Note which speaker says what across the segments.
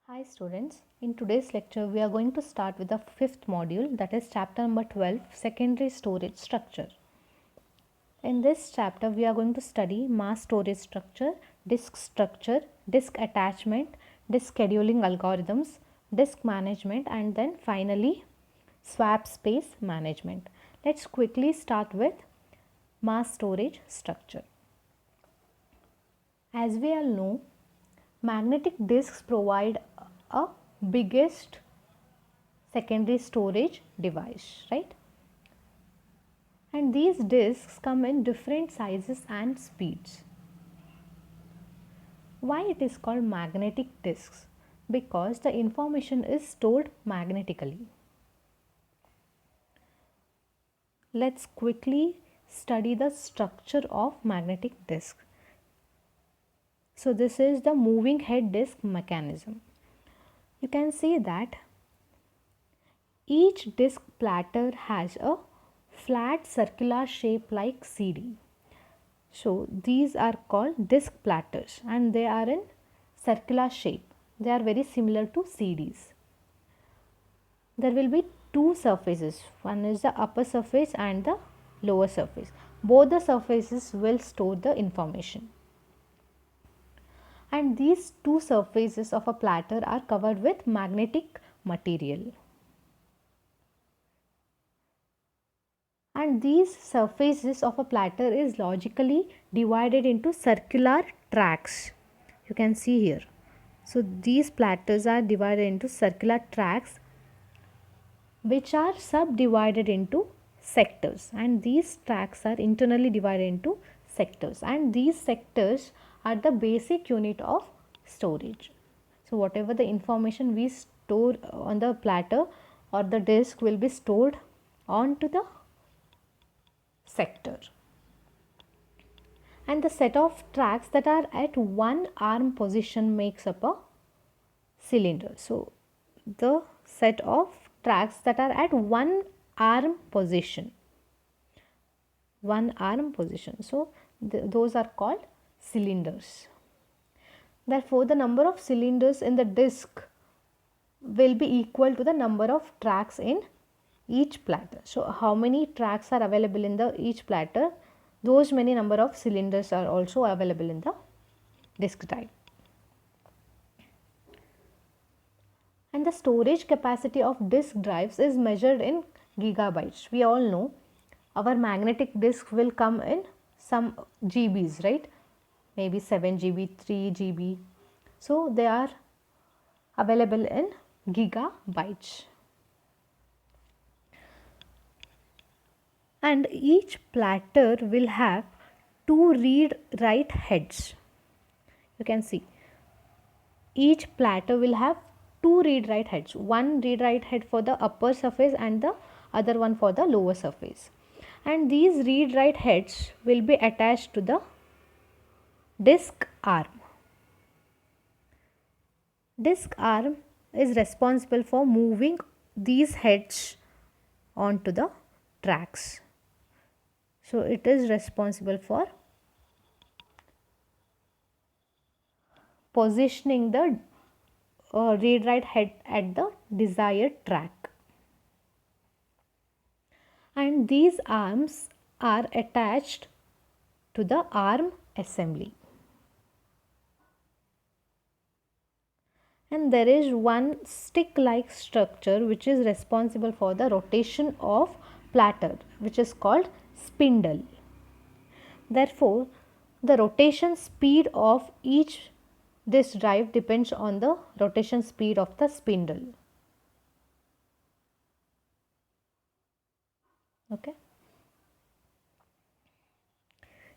Speaker 1: Hi students, in today's lecture we are going to start with the fifth module, that is chapter number 12, secondary storage structure. In this chapter we are going to study mass storage structure, disk attachment, disk scheduling algorithms, disk management, and then finally swap space management. Let's quickly start with mass storage structure. As we all know, magnetic disks provide a biggest secondary storage device, right? And these disks come in different sizes and speeds. Why it is called magnetic disks? Because the information is stored magnetically. Let's quickly study the structure of magnetic disk. So this is the moving head disk mechanism. You can see that each disk platter has a flat circular shape like CD. So these are called disk platters and they are in circular shape. They are very similar to CDs. There will be two surfaces. One is the upper surface and the lower surface. Both the surfaces will store the information. And these two surfaces of a platter are covered with magnetic material. And these surfaces of a platter is logically divided into circular tracks. You can see here. So these platters are divided into circular tracks which are subdivided into sectors, and these tracks are internally divided into sectors, and these sectors are the basic unit of storage. So whatever the information we store on the platter or the disk will be stored onto the sector, and the set of tracks that are at one arm position makes up a cylinder. So the set of tracks that are at one arm position, so those are called cylinders. Therefore the number of cylinders in the disk will be equal to the number of tracks in each platter. So how many tracks are available in the each platter, those many number of cylinders are also available in the disk drive. And the storage capacity of disk drives is measured in gigabytes. We all know our magnetic disk will come in some GBs, right? Maybe 7 GB, 3 GB. So they are available in gigabytes. And each platter will have two read-write heads. You can see each platter will have two read-write heads, one read-write head for the upper surface and the other one for the lower surface, and these read-write heads will be attached to the disk arm. Disk arm is responsible for moving these heads onto the tracks. So it is responsible for positioning the read-write head at the desired track. And these arms are attached to the arm assembly. And there is one stick-like structure which is responsible for the rotation of platter, which is called spindle. Therefore, the rotation speed of each disk drive depends on the rotation speed of the spindle. Okay.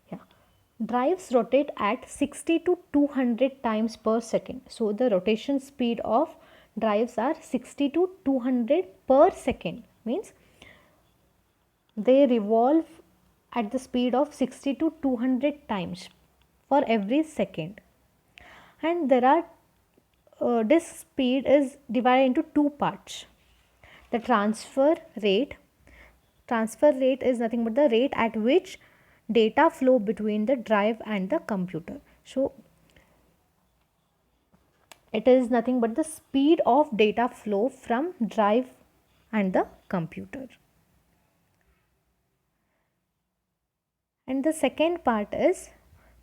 Speaker 1: Yeah. Drives rotate at 60 to 200 times per second. So the rotation speed of drives are 60 to 200 per second, means they revolve at the speed of 60 to 200 times for every second. And there are disk speed is divided into two parts. The transfer rate is nothing but the rate at which data flow between the drive and the computer. So It is nothing but the speed of data flow from drive and the computer. And the second part is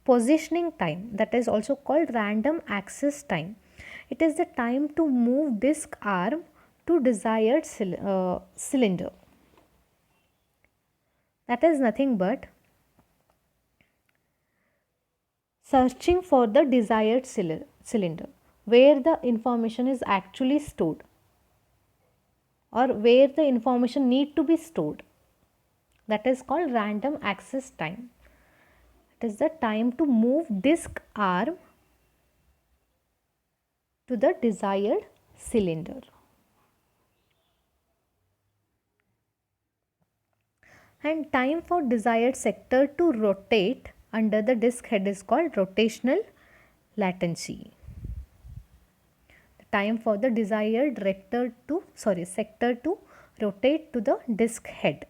Speaker 1: positioning time, that is also called random access time. It is the time to move disk arm to desired cylinder. That is nothing but searching for the desired cylinder where the information is actually stored or where the information need to be stored. That is called random access time. It is the time to move disk arm to the desired cylinder. And time for desired sector to rotate under the disk head is called rotational latency. The time for the desired sector to rotate to the disk head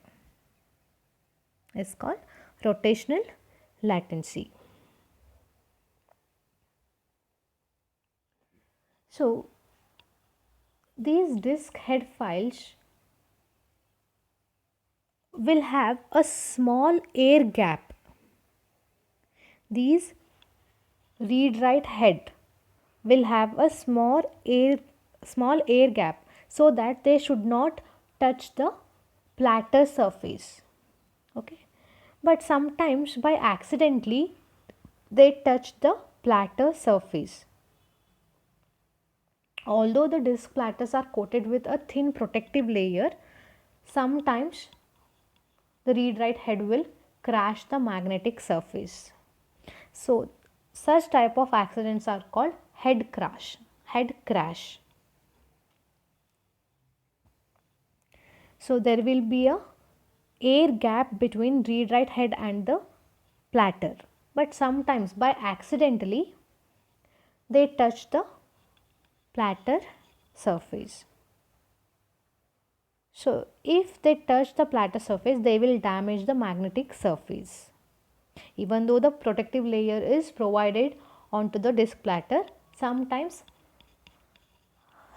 Speaker 1: is called rotational latency. So these disk head files will have a small air gap. These read write head will have a small air gap so that they should not touch the platter surface. Okay, but sometimes by accidentally they touch the platter surface. Although the disk platters are coated with a thin protective layer, sometimes the read write head will crash the magnetic surface. So such type of accidents are called head crash. So there will be a air gap between read write head and the platter, but sometimes by accidentally they touch the platter surface. So if they touch the platter surface, they will damage the magnetic surface. Even though the protective layer is provided onto the disk platter, sometimes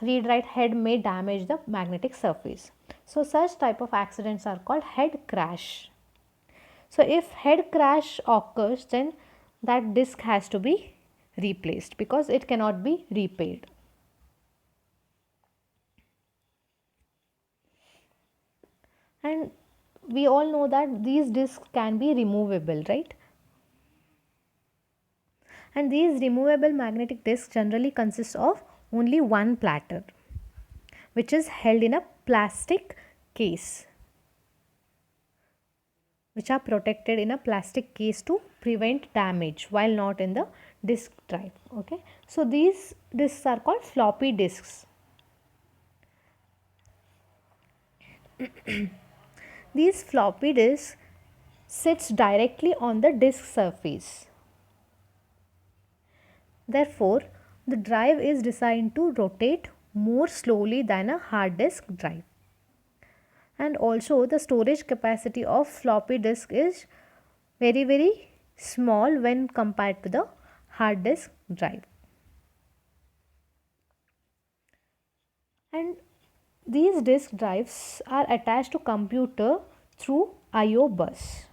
Speaker 1: read write head may damage the magnetic surface. So such type of accidents are called head crash. So if head crash occurs, then that disk has to be replaced because it cannot be repaired. And we all know that these disks can be removable, right? And these removable magnetic disks generally consist of only one platter, which is held in a plastic case, which are protected in a plastic case to prevent damage while not in the disk drive. Okay, so these disks are called floppy disks. These floppy disks sits directly on the disk surface. Therefore, the drive is designed to rotate more slowly than a hard disk drive. And also the storage capacity of floppy disk is very small when compared to the hard disk drive. And these disk drives are attached to computer through I/O bus.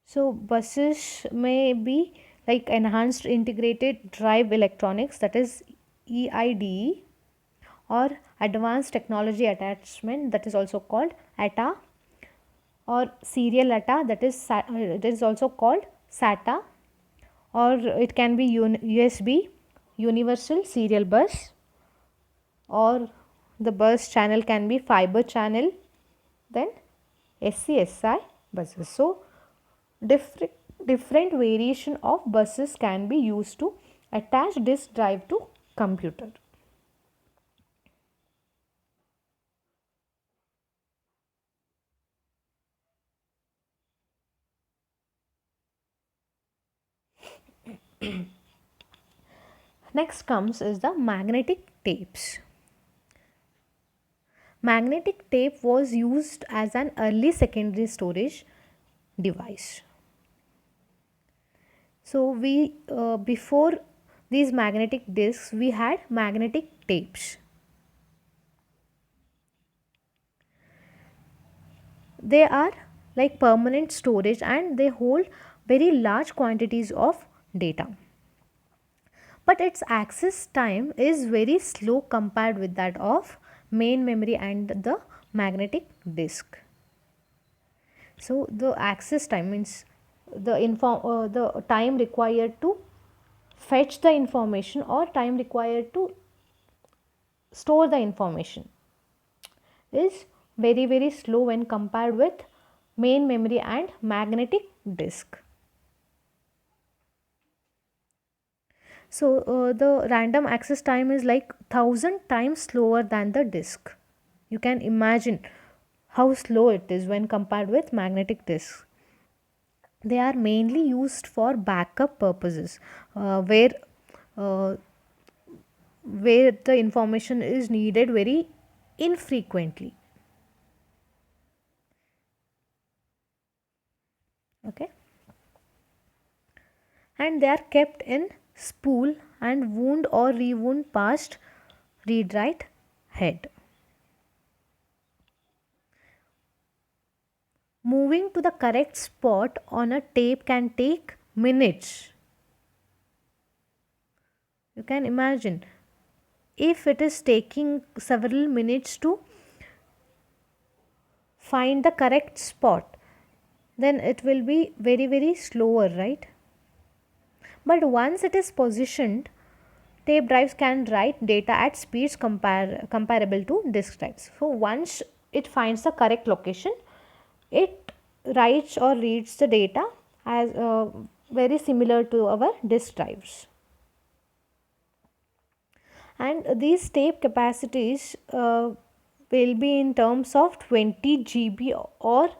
Speaker 1: So buses may be like enhanced integrated drive electronics, that is EIDE, or advanced technology attachment, that is also called ATA, or serial ATA, that is also called SATA, or it can be USB, universal serial bus, or the bus channel can be fiber channel, then SCSI buses. So different variation of buses can be used to attach disk drive to computer. Next comes is the magnetic tapes. Magnetic tape was used as an early secondary storage device. So before these magnetic disks, we had magnetic tapes. They are like permanent storage and they hold very large quantities of data. But its access time is very slow compared with that of main memory and the magnetic disk. So the access time means the time required to fetch the information or time required to store the information is very slow when compared with main memory and magnetic disk. So the random access time is like 1000 times slower than the disk. You can imagine how slow it is when compared with magnetic disk. They are mainly used for backup purposes, uh, where the information is needed very infrequently. Okay, and they are kept in spool and wound or rewound past read write head. Moving to the correct spot on a tape can take minutes. You can imagine if it is taking several minutes to find the correct spot, then it will be very slower, right? But once it is positioned, tape drives can write data at speeds comparable to disk drives. So once it finds the correct location, it writes or reads the data as very similar to our disk drives. And these tape capacities will be in terms of 20 GB or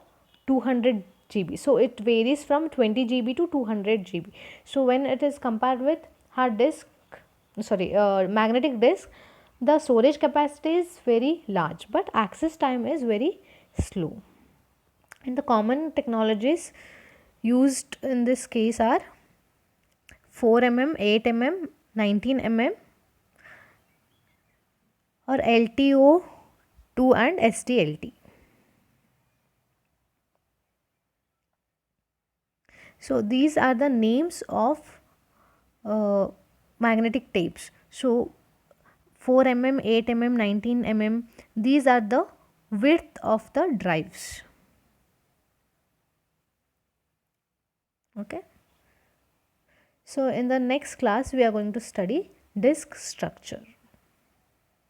Speaker 1: 200 GB. So it varies from 20 GB to 200 GB. So when it is compared with hard disk, magnetic disk, the storage capacity is very large but access time is very slow. And the common technologies used in this case are 4 mm, 8 mm, 19 mm, or LTO2 and STLT. So these are the names of magnetic tapes. So 4 mm, 8 mm, 19 mm, these are the width of the drives. Okay. So in the next class we are going to study disk structure.